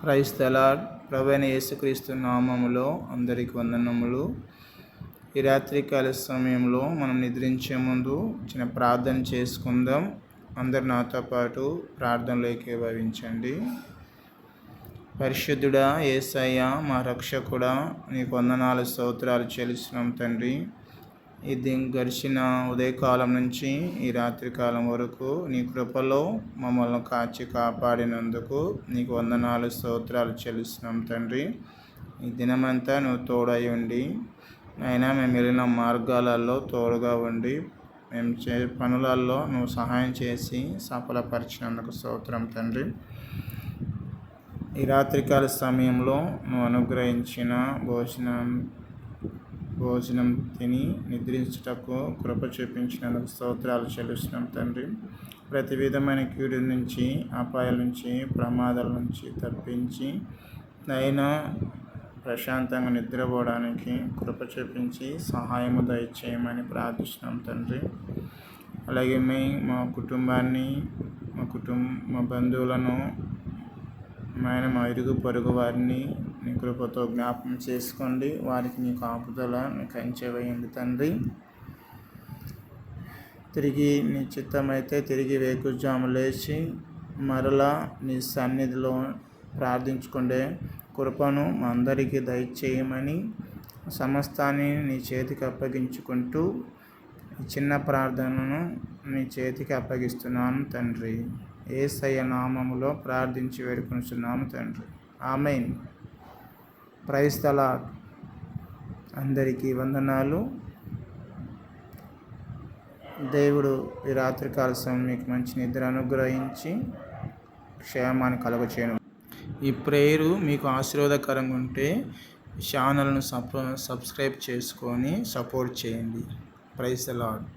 Praise the lord. ప్రభువైన యేసుక్రీస్తు నామములో అందరికి వందనములు. ఈ రాత్రికాల సమయంలో మనం నిద్రించే ముందు చిన్న ప్రార్థన చేసుకుందాం. అందరు నాతో పాటు ప్రార్థనలో ఏకీభవించండి. పరిశుద్ధుడా, యేసయ్య, మా రక్షకుడా, నీకు వందనాలు స్తోత్రాలు చెల్లిస్తున్నాం తండ్రి. ఇది గడిచిన ఉదయకాలం నుంచి ఈ రాత్రికాలం వరకు నీ కృపలో మమ్మల్ని కాచి కాపాడినందుకు నీకు వందనాలు స్తోత్రాలు చెల్లిస్తున్నాం తండ్రి. ఈ దినమంతా నువ్వు తోడై ఉండి అయినా మేము వెళ్ళిన మార్గాలలో తోడుగా ఉండి మేము పనులలో నువ్వు సహాయం చేసి సఫలపరిచినందుకు స్తోత్రం తండ్రి. ఈ రాత్రికాల సమయంలో నువ్వు అనుగ్రహించిన భోజనం తిని నిద్రించుటకు కృప చూపించినందుకు స్తోత్రాలు చెల్లిస్తున్నాం తండ్రి. ప్రతి విధమైన కీడు నుంచి, అపాయాల నుంచి, ప్రమాదాల నుంచి తప్పించి అయినా ప్రశాంతంగా నిద్రపోవడానికి కృప చూపించి సహాయము దయచేయమని ప్రార్థిస్తున్నాం తండ్రి. అలాగే మా కుటుంబాన్ని, మా బంధువులను, మా ఇరుగు పొరుగు వారిని నీ కృపతో జ్ఞాపకం చేసుకోండి. వారికి నీ కాపుదల నీ కంచె వేయండి తండ్రి. తిరిగి నీ చిత్తమైతే తిరిగి వేకుజాము లేచి మరలా నీ సన్నిధిలో ప్రార్థించుకుండే కృపను మా అందరికీ దయచేయమని సమస్తాన్ని నీ చేతికి అప్పగించుకుంటూ చిన్న ప్రార్థనను నీ చేతికి అప్పగిస్తున్నాను తండ్రి. యేసయ్య నామములో ప్రార్థించి వేడుకొనుచున్నాము తండ్రి. ఆమేన్. Praise the lord. అందరికీ వందనాలు. దేవుడు ఈ రాత్రికాల సమయం మీకు మంచి నిద్ర అనుగ్రహించి క్షేమాన్ని కలుగచేయను. ఈ ప్రేయరు మీకు ఆశీర్వాదకరంగా ఉంటే ఛానల్ను సబ్స్క్రైబ్ చేసుకొని సపోర్ట్ చేయండి. Praise the lord.